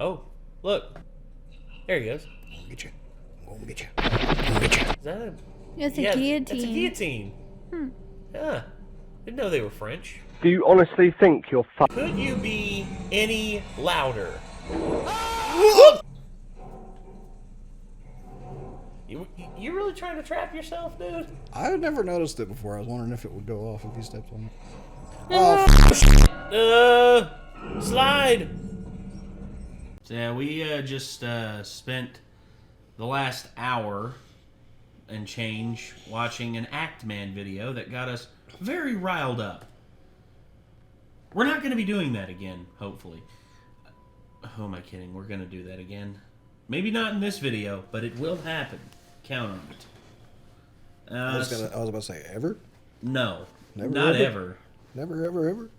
Oh, look. There he goes. I'll get you. I'll get you. I'll get you. Is that a... It's a yeah, guillotine. It's a guillotine. Yeah. Didn't know they were French. Do you honestly think you're Could you be any louder? You really trying to trap yourself, dude? I had never noticed it before. I was wondering if it would go off if you stepped on it. Slide. So yeah, we just spent the last hour and change watching an Act Man video that got us very riled up. We're not going to be doing that again, hopefully. Who am I kidding? We're going to do that again. Maybe not in this video, but it will happen. Count on it. I was about to say, ever? No. Never, not ever? ever. Never, ever, ever?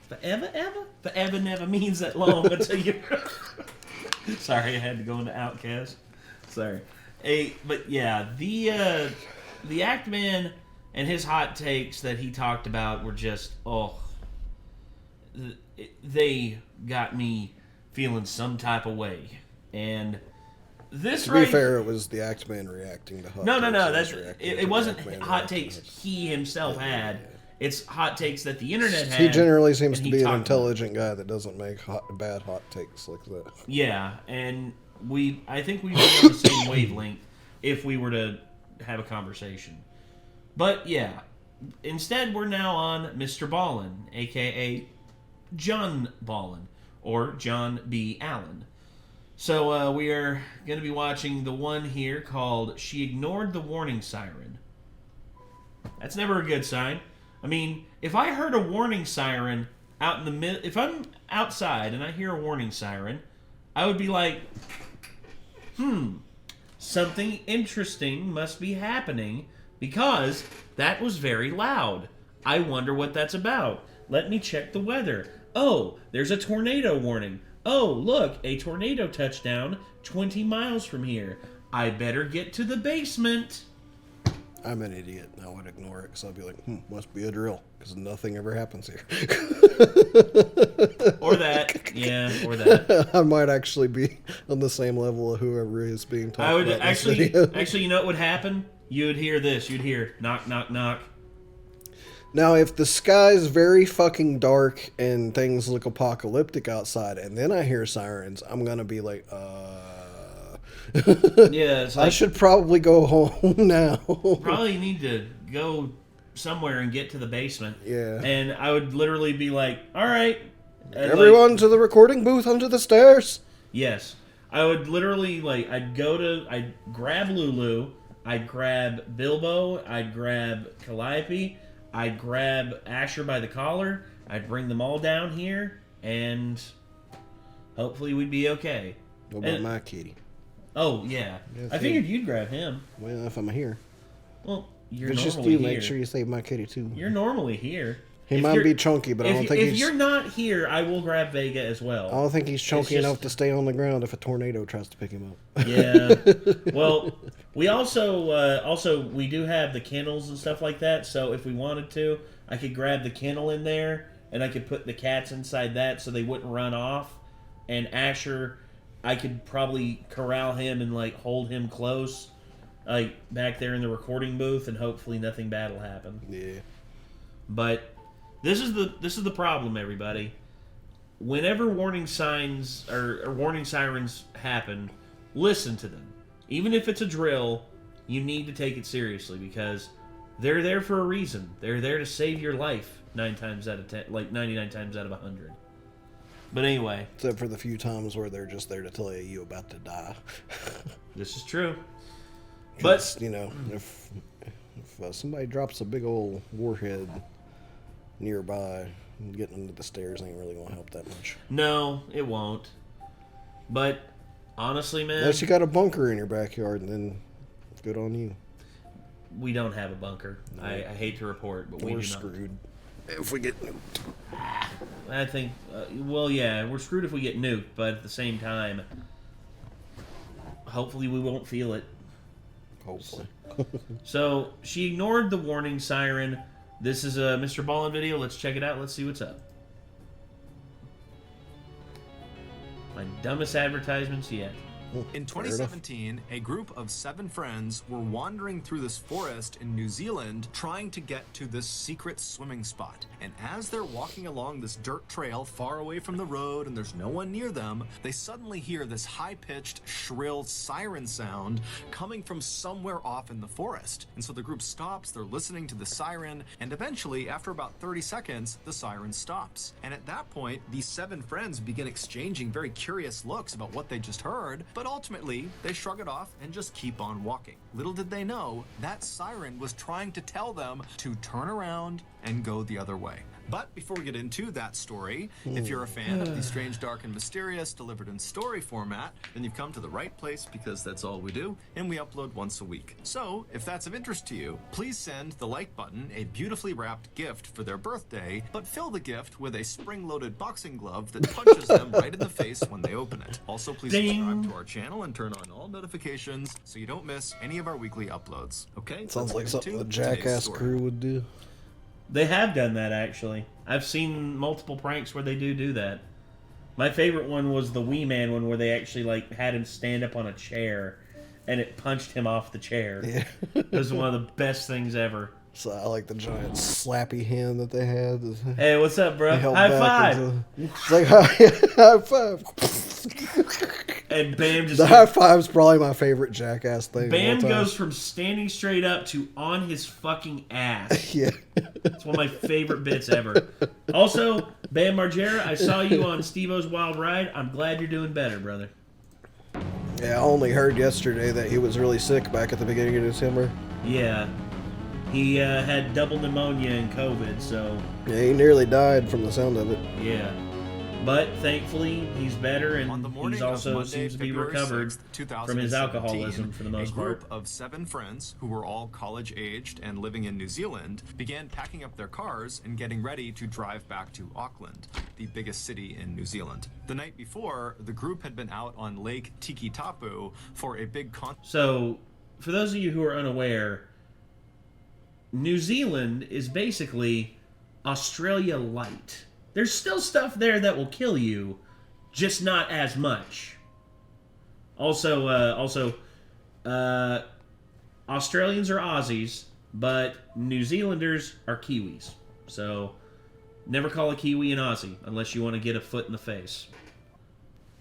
Forever, ever? Forever never means that long until you... Sorry, I had to go into Outcast. Sorry. But yeah, the Act Man and his hot takes that he talked about were just, they got me feeling some type of way. And this To be fair, it was the Act Man reacting to hot No, takes. that's it wasn't hot takes he himself had. Yeah. It's hot takes that the internet had. He generally seems and to he be an talked intelligent guy that doesn't make bad hot takes like that. Yeah, and I think we'd be on the same wavelength if we were to have a conversation. But yeah, instead we're now on Mr. Ballin, aka John Ballin, or John B. Allen. So we are going to be watching the one here called She Ignored the Warning Siren. That's never a good sign. I mean, if I heard a warning siren out in the mid, if I'm outside and I hear a warning siren, I would be like, something interesting must be happening because that was very loud. I wonder what that's about. Let me check the weather. Oh, there's a tornado warning. Oh, look, a tornado touchdown 20 miles from here. I better get to the basement. I'm an idiot. I would ignore it because I'd be like, must be a drill because nothing ever happens here. Or that. Yeah, or that. I might actually be on the same level of whoever is being talked I would about actually, in this video. you know what would happen? You would hear this. You'd hear knock, knock, knock. Now, if the sky's very fucking dark and things look apocalyptic outside and then I hear sirens, I'm going to be like, Yeah, it's like, I should probably go home now. probably need to go somewhere and get to the basement. Yeah. And I would literally be like, all right. And Everyone to the recording booth under the stairs. Yes. I would literally, I'd grab Lulu, I'd grab Bilbo, I'd grab Calliope, I'd grab Asher by the collar, I'd bring them all down here, and hopefully we'd be okay. What about my kitty? Oh, yeah. I figured you'd grab him. Well, if I'm here. Well, you're If it's normally just you, here. make sure you save my kitty too. You're normally here. He If might you're- be chunky, but I don't think if he's. you're not here, I will grab Vega as I well. don't think he's chunky just- enough to stay on the ground if a tornado tries to pick him up. Yeah. Well, we also we do have the kennels and stuff like that. So if we wanted to, I could grab the kennel in there and I could put the cats inside that so they wouldn't run off. And Asher, I could probably corral him and hold him close, back there in the recording booth, and hopefully nothing bad will happen. Yeah. But this is the problem, everybody. Whenever warning signs or warning sirens happen, listen to them. Even if it's a drill, you need to take it seriously because they're there for a reason. They're there to save your life 9 times out of 10, 99 times out of 100. But anyway, Except for the few times where they're just there to tell you you're about to die. this is true. 'Cause, if somebody drops a big old warhead nearby, getting into the stairs ain't really gonna help that much. No, it won't. But honestly, man, Unless you got a bunker in your backyard, then good on you. we don't have a bunker. No. I hate to report, but we We're do not. screwed if we get nuked. I think, yeah, we're screwed if we get nuked, but at the same time, hopefully we won't feel it. Hopefully. So, she ignored the warning siren. This is a Mr. Ballin video. Let's check it out. Let's see what's up. My dumbest advertisements yet. In 2017, a group of 7 friends were wandering through this forest in New Zealand trying to get to this secret swimming spot. And as they're walking along this dirt trail far away from the road and there's no one near them, they suddenly hear this high-pitched, shrill siren sound coming from somewhere off in the forest. And so the group stops, they're listening to the siren, and eventually, after about 30 seconds, the siren stops. And at that point, these 7 friends begin exchanging very curious looks about what they just heard, but ultimately, they shrug it off and just keep on walking. Little did they know, that siren was trying to tell them to turn around and go the other way. But before we get into that story, if you're a fan of the strange, dark, and mysterious delivered in story format, then you've come to the right place because that's all we do, and we upload once a week. So, if that's of interest to you, please send the like button a beautifully wrapped gift for their birthday, but fill the gift with a spring-loaded boxing glove that punches them right in the face when they open it. Also, please subscribe to our channel and turn on all notifications so you don't miss any of our weekly uploads. Okay? Sounds like something the Jackass crew would do. They have done that, actually. I've seen multiple pranks where they do that. My favorite one was the Wee Man one, where they actually like had him stand up on a chair, and it punched him off the chair. Yeah. It was one of the best things ever. So I like the giant slappy hand that they had. Hey, what's up, bro? High five! It's like, high five! And Bam just... The high five's probably my favorite Jackass thing. Bam goes from standing straight up to on his fucking ass. Yeah. It's one of my favorite bits ever. Also, Bam Margera, I saw you on Steve-O's Wild Ride. I'm glad you're doing better, brother. Yeah, I only heard yesterday that he was really sick back at the beginning of December. Yeah. He had double pneumonia and COVID, so... Yeah, he nearly died from the sound of it. Yeah. But thankfully, he's better, and he's also Monday, seems to be February recovered 6th, from his alcoholism for the most part. A group of 7 friends who were all college-aged and living in New Zealand began packing up their cars and getting ready to drive back to Auckland, the biggest city in New Zealand. The night before, the group had been out on Lake Tikitapu for a big concert. So, for those of you who are unaware, New Zealand is basically Australia light. There's still stuff there that will kill you, just not as much. Also, Australians are Aussies, but New Zealanders are Kiwis. So, never call a Kiwi an Aussie unless you want to get a foot in the face.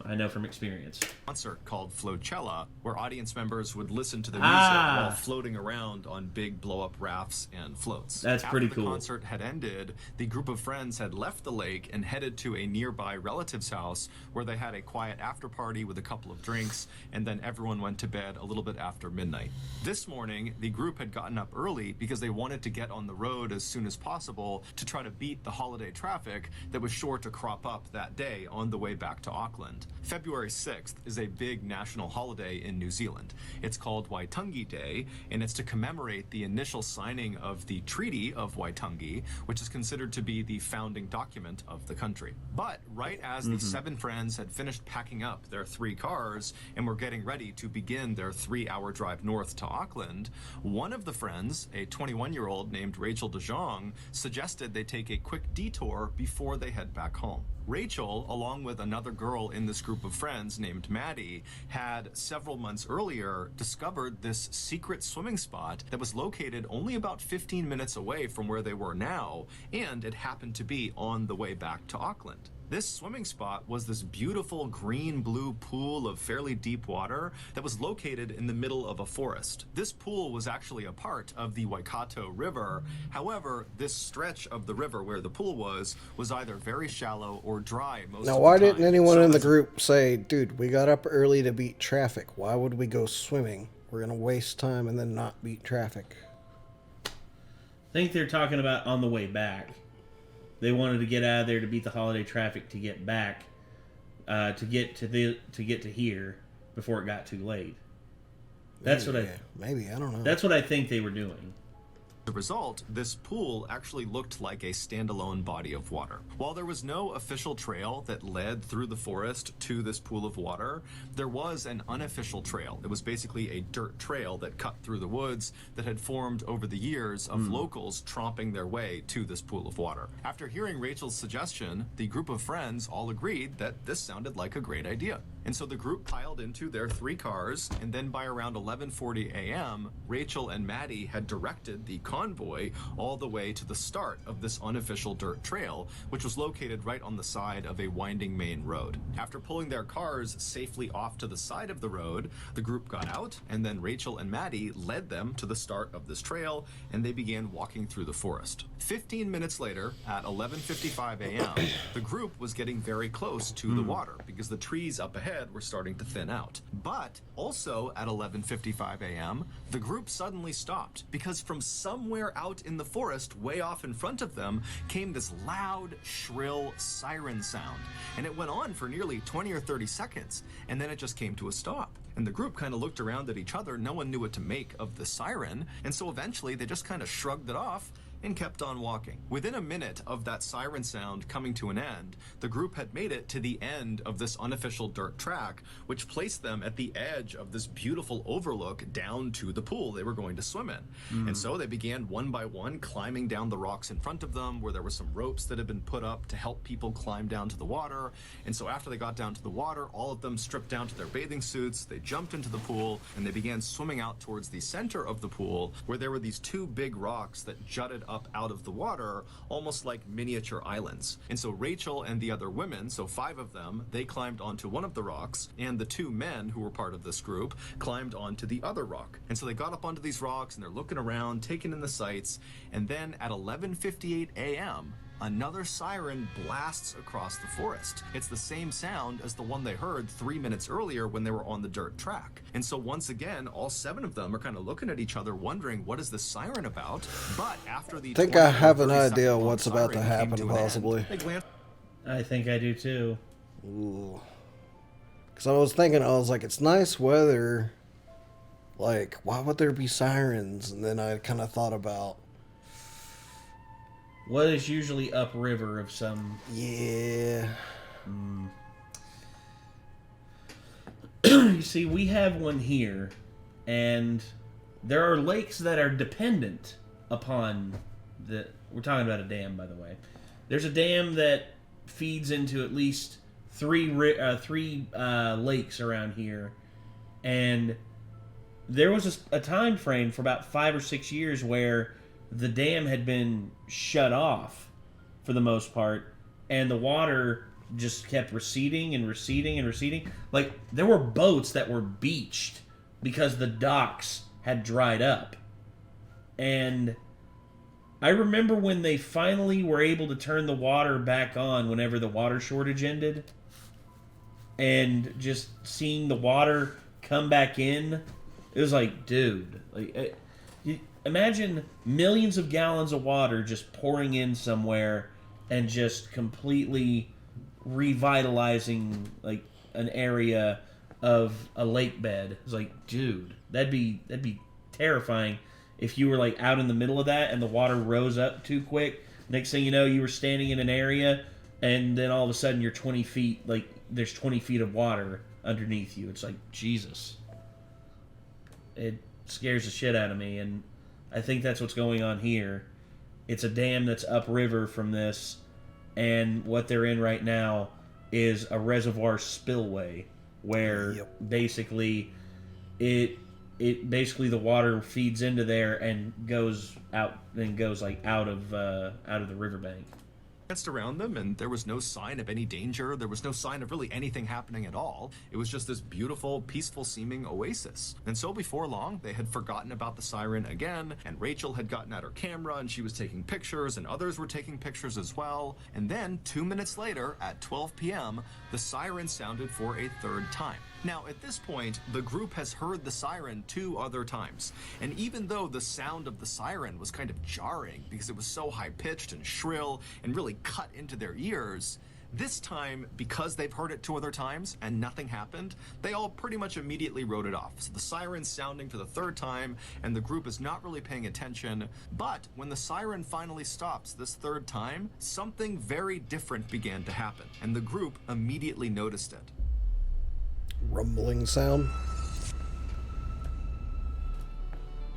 I know from experience. Concert called Flocella, where audience members would listen to the music while floating around on big blow-up rafts and floats. That's pretty cool. After the concert had ended, the group of friends had left the lake and headed to a nearby relative's house where they had a quiet after-party with a couple of drinks, and then everyone went to bed a little bit after midnight. This morning, the group had gotten up early because they wanted to get on the road as soon as possible to try to beat the holiday traffic that was sure to crop up that day on the way back to Auckland. February 6th is a big national holiday in New Zealand. It's called Waitangi Day, and it's to commemorate the initial signing of the Treaty of Waitangi, which is considered to be the founding document of the country. But right as the 7 friends had finished packing up their 3 cars and were getting ready to begin their 3-hour drive north to Auckland, one of the friends, a 21-year-old named Rachel De Jong, suggested they take a quick detour before they head back home. Rachel, along with another girl in this group of friends named Maddie, had several months earlier discovered this secret swimming spot that was located only about 15 minutes away from where they were now, and it happened to be on the way back to Auckland. This swimming spot was this beautiful green-blue pool of fairly deep water that was located in the middle of a forest. This pool was actually a part of the Waikato River. However, this stretch of the river where the pool was either very shallow or dry most of the time. Now, why didn't anyone in the group say, dude, we got up early to beat traffic. Why would we go swimming? We're going to waste time and then not beat traffic. I think they're talking about on the way back. They wanted to get out of there to beat the holiday traffic to get back, to get to here before it got too late. That's maybe, I don't know. That's what I think they were doing. The result, this pool actually looked like a standalone body of water. While there was no official trail that led through the forest to this pool of water, there was an unofficial trail. It was basically a dirt trail that cut through the woods that had formed over the years of locals tromping their way to this pool of water. After hearing Rachel's suggestion, the group of friends all agreed that this sounded like a great idea. And so the group piled into their 3 cars, and then by around 11:40 a.m., Rachel and Maddie had directed the convoy all the way to the start of this unofficial dirt trail, which was located right on the side of a winding main road. After pulling their cars safely off to the side of the road, the group got out, and then Rachel and Maddie led them to the start of this trail, and they began walking through the forest. 15 minutes later, at 11:55 a.m., the group was getting very close to the water because the trees up ahead were starting to thin out. But also at 11:55 a.m., the group suddenly stopped because from somewhere out in the forest, way off in front of them, came this loud, shrill siren sound. And it went on for nearly 20 or 30 seconds, and then it just came to a stop. And the group kind of looked around at each other. No one knew what to make of the siren, and so eventually they just kind of shrugged it off and kept on walking. Within a minute of that siren sound coming to an end, the group had made it to the end of this unofficial dirt track, which placed them at the edge of this beautiful overlook down to the pool they were going to swim in. And so they began one by one climbing down the rocks in front of them, where there were some ropes that had been put up to help people climb down to the water. And so after they got down to the water, all of them stripped down to their bathing suits, they jumped into the pool, and they began swimming out towards the center of the pool, where there were these 2 big rocks that jutted up out of the water, almost like miniature islands. And so Rachel and the other women, so 5 of them, they climbed onto one of the rocks, and the 2 men who were part of this group climbed onto the other rock. And so they got up onto these rocks, and they're looking around, taking in the sights, and then at 11:58 a.m., another siren blasts across the forest. It's the same sound as the one they heard 3 minutes earlier when they were on the dirt track. And so once again, all 7 of them are kind of looking at each other, wondering what is this siren about. But after the I think I have an idea what's about to happen, possibly. I think I do too. Ooh. Because I was thinking, it's nice weather. Like, why would there be sirens? And then I kind of thought about, what is usually upriver of some... Yeah. You see, we have one here, and there are lakes that are dependent upon the... We're talking about a dam, by the way. There's a dam that feeds into at least three lakes around here, and there was a time frame for about 5 or 6 years where the dam had been shut off for the most part, and the water just kept receding and receding and receding. Like, there were boats that were beached because the docks had dried up. And I remember when they finally were able to turn the water back on whenever the water shortage ended, and just seeing the water come back in, it was like, dude, like... Imagine millions of gallons of water just pouring in somewhere and just completely revitalizing like an area of a lake bed. It's like, dude, that'd be terrifying if you were like out in the middle of that and the water rose up too quick. Next thing you know, you were standing in an area and then all of a sudden you're 20 feet, like there's 20 feet of water underneath you. It's like, Jesus. It scares the shit out of me, and I think that's what's going on here. It's a dam that's upriver from this, and what they're in right now is a reservoir spillway where basically basically the water feeds into there and goes out out of the riverbank. Around them, and there was no sign of any danger. There was no sign of really anything happening at all. It was just this beautiful, peaceful seeming oasis. And so before long, they had forgotten about the siren again, and Rachel had gotten out her camera and she was taking pictures, and others were taking pictures as well. And then 2 minutes later, at 12 p.m., the siren sounded for a 3rd time. Now, at this point, the group has heard the siren 2 other times, and even though the sound of the siren was kind of jarring because it was so high-pitched and shrill and really cut into their ears, This time, because they've heard it 2 other times and nothing happened, they all pretty much immediately wrote it off. So the siren's sounding for the 3rd time, and the group is not really paying attention. But when the siren finally stops this 3rd time, something very different began to happen, and the group immediately noticed it. Rumbling sound.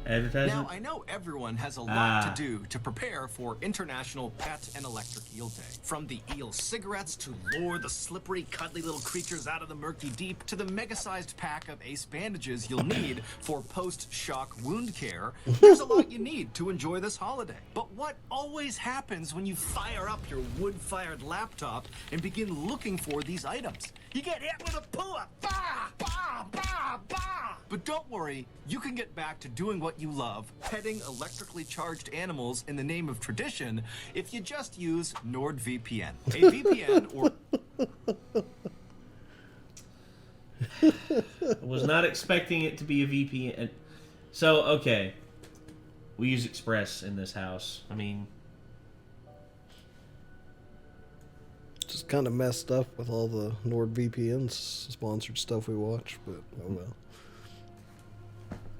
Advertisement? Now, I know everyone has a lot to do to prepare for International Pet and Electric Eel Day. From the eel cigarettes to lure the slippery, cuddly little creatures out of the murky deep, to the mega-sized pack of ace bandages you'll need for post-shock wound care, there's a lot you need to enjoy this holiday. But what always happens when you fire up your wood-fired laptop and begin looking for these items? You get hit with a pua! Bah! Bah! Bah! Bah! But don't worry, you can get back to doing what you love, petting electrically charged animals in the name of tradition, if you just use NordVPN. A VPN or... I was not expecting it to be a VPN. So, okay. We use Express in this house. I mean... Just kind of messed up with all the NordVPN's sponsored stuff we watch, but oh well.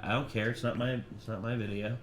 I don't care. It's not my video.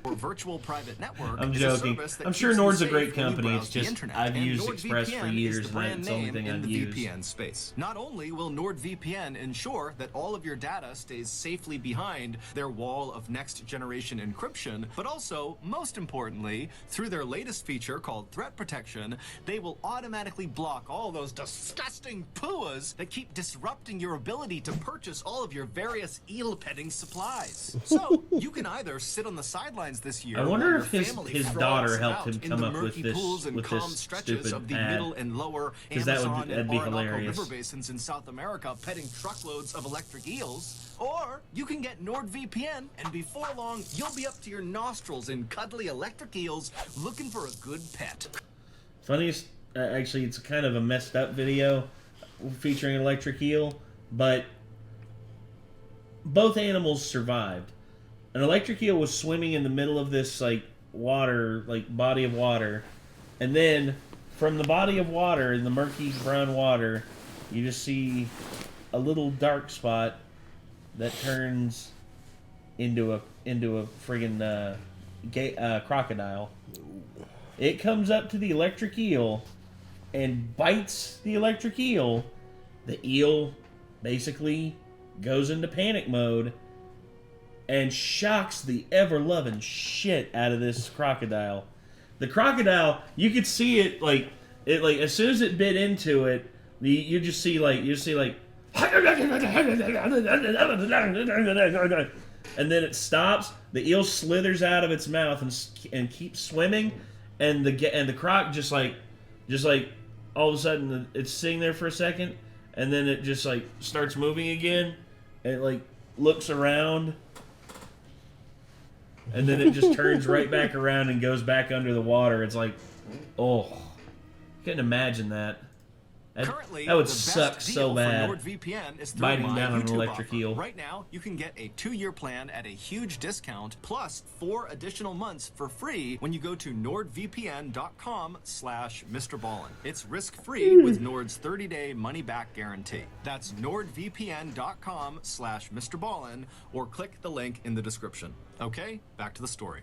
or virtual private network. I'm is joking. a service that I'm sure keeps you Nord's a safe great when you company. browse It's the just internet. I've And used NordVPN Express for years, is the and brand that's the only name thing in I've the used. VPN space. Not only will NordVPN ensure that all of your data stays safely behind their wall of next generation encryption, but also, most importantly, through their latest feature called Threat Protection, they will automatically block all those disgusting puas that keep disrupting your ability to purchase all of your various eel petting supplies. So you can either sit on the sidelines this year. I wonder while if your his family daughter frogs helped out him in come the up with murky this pools and with calm this stretches stupid of the ad. middle and lower 'Cause that would- Amazon that'd and be Orinoco hilarious. river basins in South America, petting truckloads of electric eels. Or you can get NordVPN, and before long, you'll be up to your nostrils in cuddly electric eels looking for a good pet. Funniest, actually, it's kind of a messed up video featuring an electric eel, but both animals survived. An electric eel was swimming in the middle of this water, body of water, and then from the body of water in the murky brown water, you just see a little dark spot that turns into a friggin' crocodile. It comes up to the electric eel and bites the electric eel. The eel basically goes into panic mode and shocks the ever-loving shit out of this crocodile. The crocodile, you could see it as soon as it bit into it, you just see and then it stops. The eel slithers out of its mouth and keeps swimming, and the croc just all of a sudden it's sitting there for a second, and then it just starts moving again, and it looks around, and then it just turns right back around and goes back under the water. It's couldn't imagine that. Currently, that would the best suck deal so for bad. NordVPN is through Biting my down on an YouTube electric offer. eel. Right now, you can get a 2-year plan at a huge discount, plus 4 additional months for free when you go to nordvpn.com/MrBallin. It's risk-free with Nord's 30-day money-back guarantee. That's nordvpn.com/MrBallin, or click the link in the description. Okay, back to the story.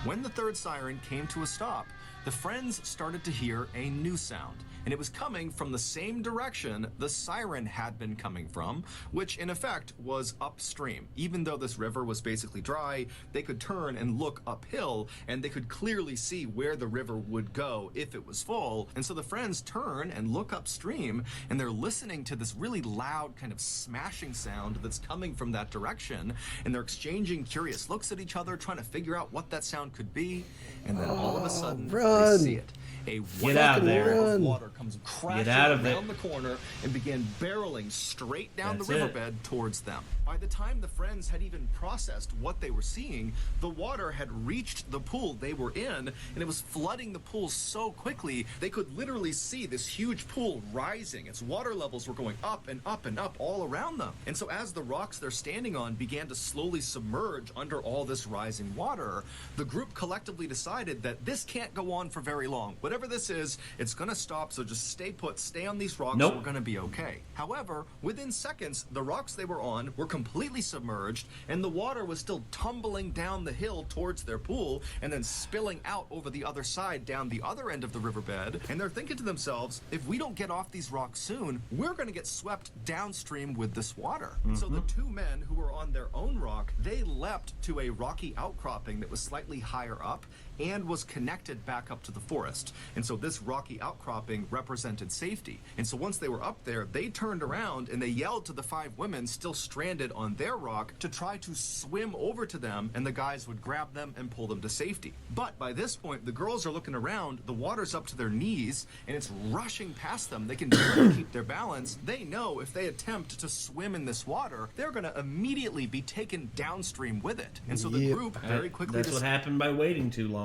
When the third siren came to a stop, the friends started to hear a new sound, and it was coming from the same direction the siren had been coming from, which in effect was upstream. Even though this river was basically dry, they could turn and look uphill, and they could clearly see where the river would go if it was full. And so the friends turn and look upstream, and they're listening to this really loud kind of smashing sound that's coming from that direction, and they're exchanging curious looks at each other, trying to figure out what that sound could be, and then all of a sudden, they see it. A Get out of there. of water comes crashing around the corner and began barreling straight down the riverbed towards them. By the time the friends had even processed what they were seeing, the water had reached the pool they were in, and it was flooding the pool so quickly they could literally see this huge pool rising. Its water levels were going up and up and up all around them. And so as the rocks they're standing on began to slowly submerge under all this rising water, the group collectively decided that this can't go on for very long. Whatever this is, it's going to stop, so just stay put, stay on these rocks, we're going to be okay. However, within seconds, the rocks they were on were completely submerged, and the water was still tumbling down the hill towards their pool, and then spilling out over the other side down the other end of the riverbed. And they're thinking to themselves, if we don't get off these rocks soon, we're going to get swept downstream with this water. And so the two men who were on their own rock, they leapt to a rocky outcropping that was slightly higher up and was connected back up to the forest. And so this rocky outcropping represented safety. And so once they were up there, they turned around and they yelled to the 5 women still stranded on their rock to try to swim over to them, and the guys would grab them and pull them to safety. But by this point, the girls are looking around, the water's up to their knees, and it's rushing past them. They can barely keep their balance. They know if they attempt to swim in this water, they're going to immediately be taken downstream with it. And so the group very quickly... That's what happened by waiting too long.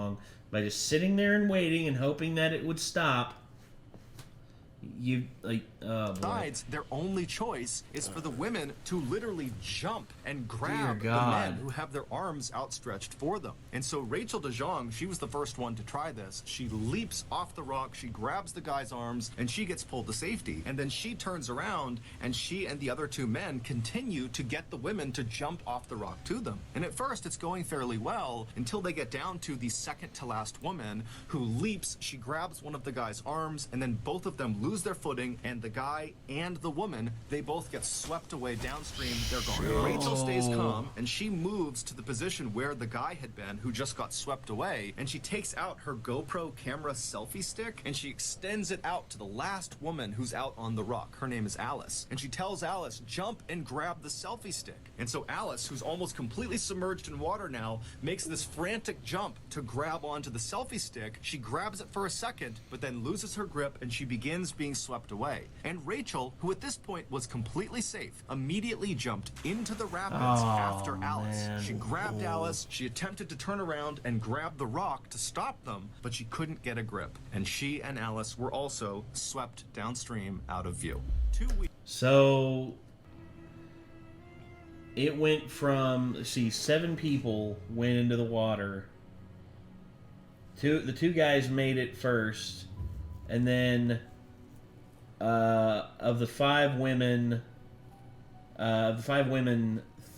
By just sitting there and waiting and hoping that it would stop. You like besides, their only choice is for the women to literally jump and grab the men who have their arms outstretched for them. And so Rachel DeJong, she was the first one to try this. She leaps off the rock, she grabs the guy's arms, and she gets pulled to safety. And then she turns around, and she and the other 2 men continue to get the women to jump off the rock to them. And at first, it's going fairly well until they get down to the second to last woman who leaps. She grabs one of the guy's arms, and then both of them lose their footing, and the guy and the woman, they both get swept away downstream. They're gone. Rachel stays calm, and she moves to the position where the guy had been who just got swept away, and she takes out her GoPro camera selfie stick, and she extends it out to the last woman who's out on the rock. Her name is Alice, and she tells Alice, jump and grab the selfie stick. And so Alice, who's almost completely submerged in water now, makes this frantic jump to grab onto the selfie stick. She grabs it for a second, but then loses her grip, and she begins being swept away. And Rachel, who at this point was completely safe, immediately jumped into the rapids after Alice. She grabbed Alice, she attempted to turn around and grab the rock to stop them, but she couldn't get a grip. And she and Alice were also swept downstream out of view. 2 weeks. So it went from 7 people went into the water. The 2 guys made it first, and then of the 5 women,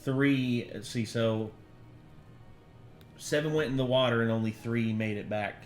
3. Let's see. So 7 went in the water, and only 3 made it back.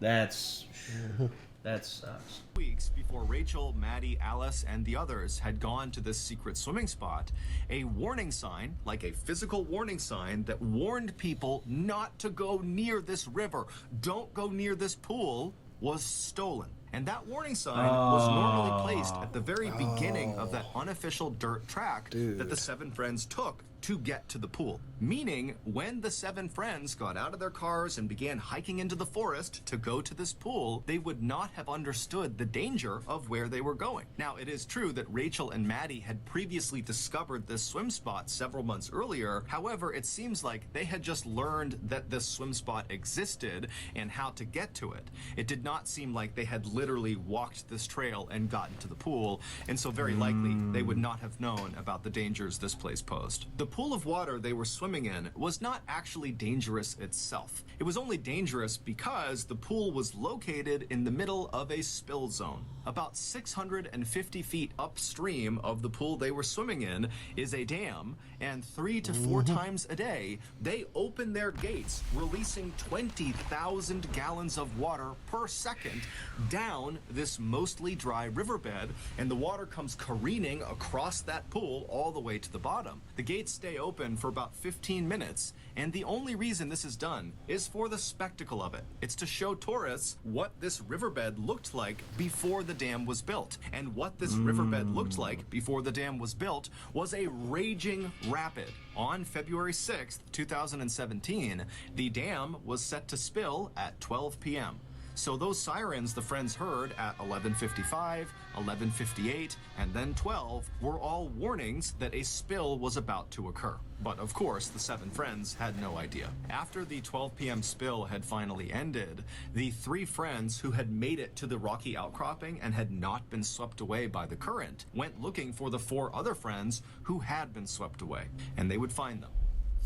That sucks. Weeks before Rachel, Maddie, Alice, and the others had gone to this secret swimming spot, a warning sign, like a physical warning sign that warned people not to go near this river, don't go near this pool, was stolen. And that warning sign was normally placed at the very beginning of that unofficial dirt track that the 7 friends took to get to the pool. Meaning, when the 7 friends got out of their cars and began hiking into the forest to go to this pool, they would not have understood the danger of where they were going. Now, it is true that Rachel and Maddie had previously discovered this swim spot several months earlier. However, it seems like they had just learned that this swim spot existed and how to get to it. It did not seem like they had literally walked this trail and gotten to the pool, and so very likely they would not have known about the dangers this place posed. The pool of water they were swimming in was not actually dangerous itself. It was only dangerous because the pool was located in the middle of a spill zone. About 650 feet upstream of the pool they were swimming in is a dam, and 3 to 4 times a day, they open their gates, releasing 20,000 gallons of water per second down this mostly dry riverbed, and the water comes careening across that pool all the way to the bottom. The gates stay open for about 15 minutes, and the only reason this is done is for the spectacle of it. It's to show tourists what this riverbed looked like before the dam was built. And what this riverbed looked like before the dam was built was a raging rapid. On February 6th, 2017, the dam was set to spill at 12 p.m. So those sirens the friends heard at 11:55, 11:58, and then 12 were all warnings that a spill was about to occur. But of course, the 7 friends had no idea. After the 12 p.m. spill had finally ended, the 3 friends who had made it to the rocky outcropping and had not been swept away by the current went looking for the 4 other friends who had been swept away, and they would find them.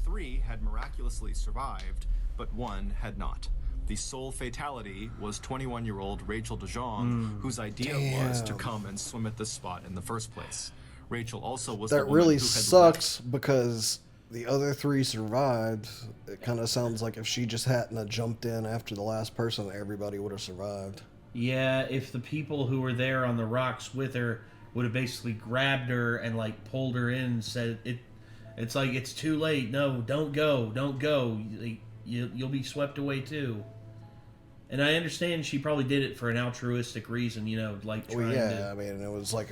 3 had miraculously survived, but 1 had not. The sole fatality was 21-year-old Rachel DeJong, whose idea was to come and swim at this spot in the first place. Rachel also was the That woman really who had sucks because the other 3 survived. It kind of sounds like if she just hadn't have jumped in after the last person, everybody would have survived. Yeah, if the people who were there on the rocks with her would have basically grabbed her and like pulled her in and said, it's like, it's too late. No, don't go. You'll be swept away too. And I understand she probably did it for an altruistic reason, like trying to... I mean, it was like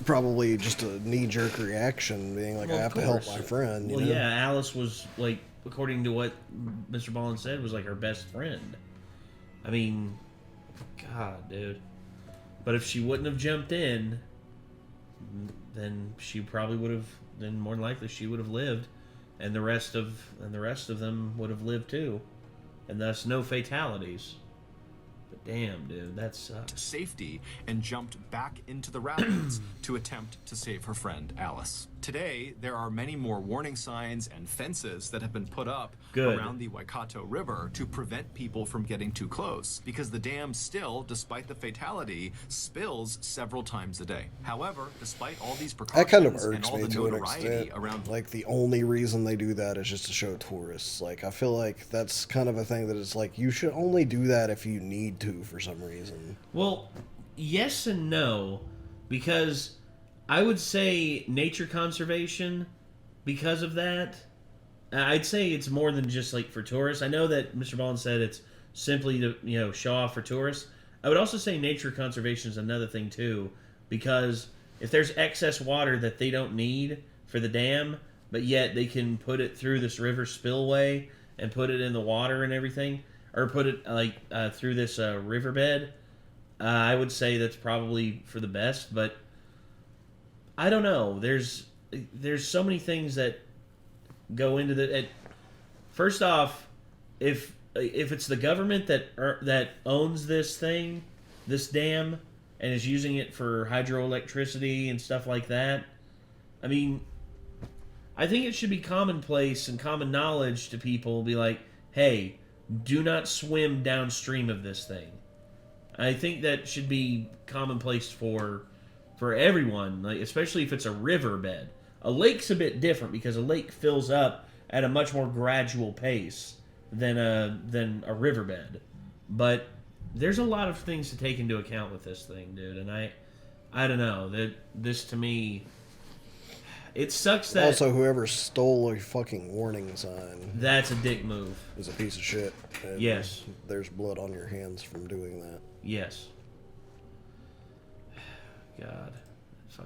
probably just a knee-jerk reaction, being like, I have to help my friend. Well, yeah, Alice was, like, according to what Mr. Ballin said, was like her best friend. I mean, God, dude. But if she wouldn't have jumped in, then she probably would have, then more than likely she would have lived, and the rest of them would have lived too. And thus no fatalities. But damn, dude, that sucks. safety and jumped back into the rapids to attempt to save her friend Alice. Today, there are many more warning signs and fences that have been put up around the Waikato River to prevent people from getting too close, because the dam still, despite the fatality, spills several times a day. However, despite all these precautions that kind of and irks all me the to an notoriety extent. around... Like, the only reason they do that is just to show tourists. Like, I feel like that's kind of a thing that is like, you should only do that if you need to for some reason. Well, yes and no, because I would say nature conservation, because of that, I'd say it's more than just like for tourists. I know that Mr. Ballin said it's simply to, show off for tourists. I would also say nature conservation is another thing too, because if there's excess water that they don't need for the dam, but yet they can put it through this river spillway and put it in the water and everything, or put it like through this riverbed, I would say that's probably for the best. But I don't know. There's so many things that go into the. First off, if it's the government that owns this thing, this dam, and is using it for hydroelectricity and stuff like that, I mean, I think it should be commonplace and common knowledge to people. Be like, hey, do not swim downstream of this thing. I think that should be commonplace for everyone, like especially if it's a riverbed. A lake's a bit different because a lake fills up at a much more gradual pace than a riverbed. But there's a lot of things to take into account with this thing, dude. And I don't know, that this to me, it sucks that... Also, whoever stole a fucking warning sign... That's a dick move. ...is a piece of shit. And yes. There's blood on your hands from doing that. Yes. God.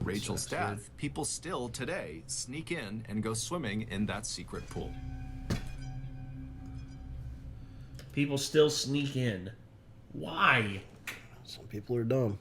Rachel's death, people still today sneak in and go swimming in that secret pool. People still sneak in. Why? Some people are dumb.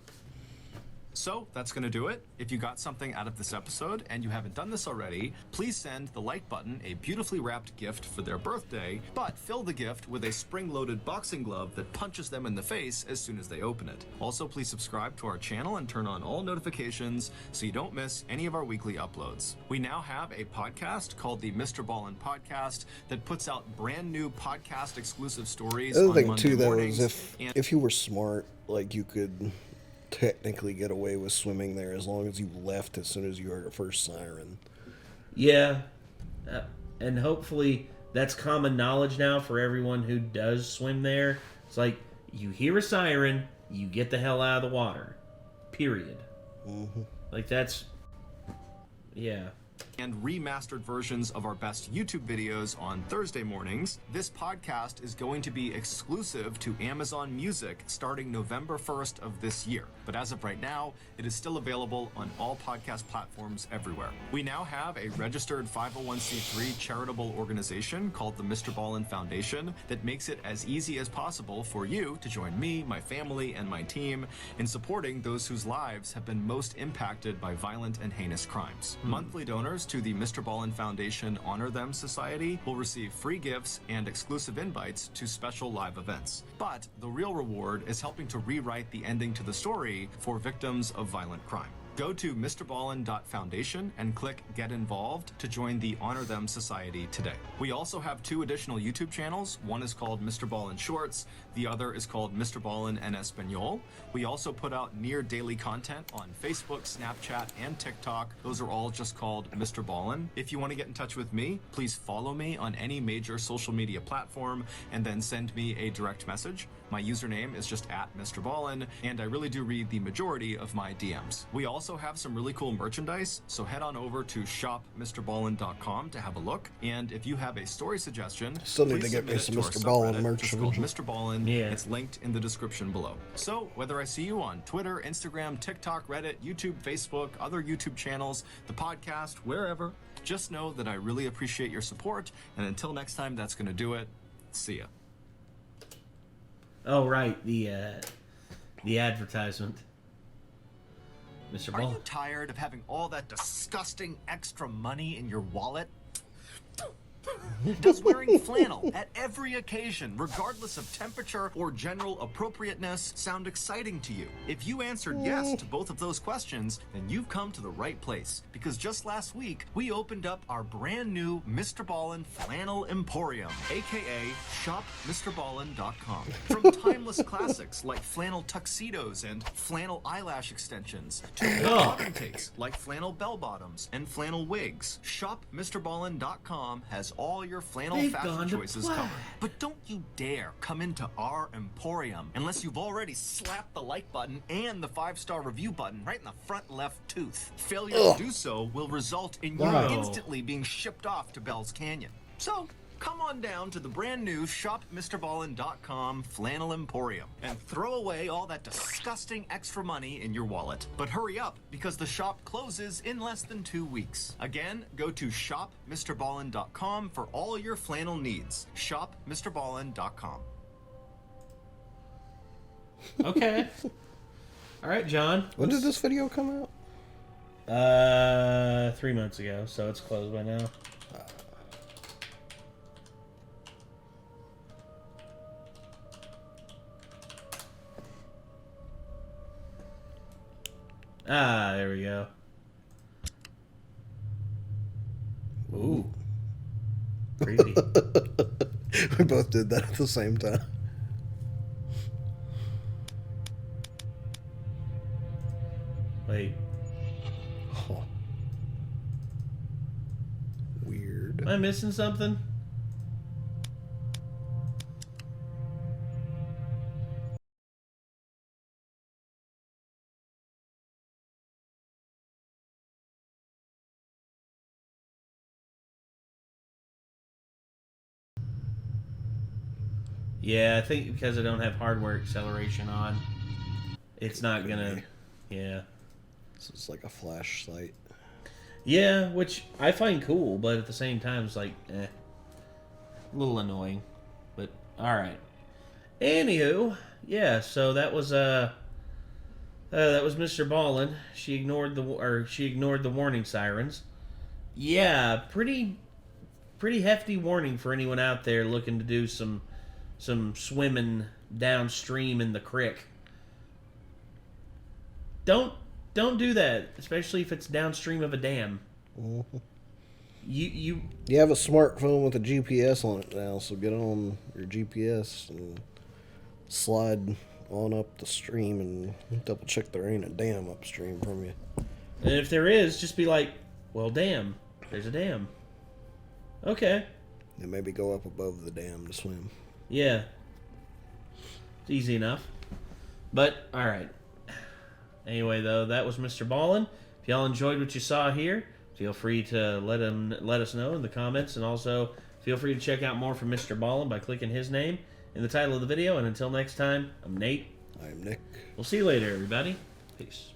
So that's going to do it. If you got something out of this episode and you haven't done this already, please send the like button a beautifully wrapped gift for their birthday, but fill the gift with a spring-loaded boxing glove that punches them in the face as soon as they open it. Also, please subscribe to our channel and turn on all notifications so you don't miss any of our weekly uploads. We now have a podcast called the Mr. Ballin Podcast that puts out brand new podcast exclusive stories The other on thing Monday too, though, mornings. is if you were smart, like you could technically get away with swimming there as long as you left as soon as you heard a first siren. Yeah, and hopefully that's common knowledge now for everyone who does swim there. It's like, you hear a siren, you get the hell out of the water. Period. Mm-hmm. Like, that's... Yeah. and remastered versions of our best YouTube videos on Thursday mornings. This podcast is going to be exclusive to Amazon Music starting November 1st of this year. But as of right now, it is still available on all podcast platforms everywhere. We now have a registered 501c3 charitable organization called the Mr. Ballin Foundation that makes it as easy as possible for you to join me, my family, and my team in supporting those whose lives have been most impacted by violent and heinous crimes. Monthly donors to the Mr. Ballin Foundation Honor Them Society will receive free gifts and exclusive invites to special live events. But the real reward is helping to rewrite the ending to the story for victims of violent crime. Go to MrBallin.Foundation and click Get Involved to join the Honor Them Society today. We also have 2 additional YouTube channels. One is called Mr. Ballin Shorts. The other is called Mr. Ballin en Espanol. We also put out near daily content on Facebook, Snapchat, and TikTok. Those are all just called Mr. Ballin. If you want to get in touch with me, please follow me on any major social media platform and then send me a direct message. My username is just @MrBallin, and I really do read the majority of my DMs. We also have some really cool merchandise, so head on over to shopmrballin.com to have a look. And if you have a story suggestion, Still need please to get me submit some it to Mr. our Ballin subreddit, merch. just called Mr. Ballin. Yeah. It's linked in the description below. So whether I see you on Twitter, Instagram, TikTok, Reddit, YouTube, Facebook, other YouTube channels, the podcast, wherever, just know that I really appreciate your support. And until next time, that's going to do it. See ya. Oh, right, the advertisement. Mr. Are Ball. you tired of having all that disgusting extra money in your wallet? Does wearing flannel at every occasion, regardless of temperature or general appropriateness, sound exciting to you? If you answered yes to both of those questions, then you've come to the right place. Because just last week, we opened up our brand new Mr. Ballin Flannel Emporium, aka shopmrballin.com. From timeless classics like flannel tuxedos and flannel eyelash extensions, to modern takes like flannel bell bottoms and flannel wigs, shopmrballin.com has all your flannel They've fashion gone to choices plaid. covered. But don't you dare come into our emporium unless you've already slapped the like button and the 5-star review button right in the front left tooth. Failure to do so will result in you Wow. instantly being shipped off to Bell's Canyon. So come on down to the brand new shopmrballin.com Flannel Emporium and throw away all that disgusting extra money in your wallet. But hurry up, because the shop closes in less than 2 weeks. Again, go to shopmrballin.com for all your flannel needs. Shopmrballin.com. Okay. All right, John. When did this video come out? 3 months ago, so it's closed by now. There we go. Ooh. Creepy. We both did that at the same time. Wait. Oh. Weird. Am I missing something? Yeah, I think because I don't have hardware acceleration on, it's not gonna. Yeah. So it's like a flashlight. Yeah, which I find cool, but at the same time, it's like, a little annoying. But alright. Anywho, yeah, so that was Mr. Ballin. She ignored the warning sirens. Yeah, pretty hefty warning for anyone out there looking to do some swimming downstream in the creek. Don't do that, especially if it's downstream of a dam. Mm-hmm. You have a smartphone with a GPS on it now, so get on your GPS and slide on up the stream and double check there ain't a dam upstream from you. And if there is, just be like, well, damn, there's a dam. Okay. And maybe go up above the dam to swim. Yeah. It's easy enough. But, alright. Anyway, though, that was Mr. Ballin. If y'all enjoyed what you saw here, feel free to let us know in the comments, and also feel free to check out more from Mr. Ballin by clicking his name in the title of the video. And until next time, I'm Nate. I'm Nick. We'll see you later, everybody. Peace.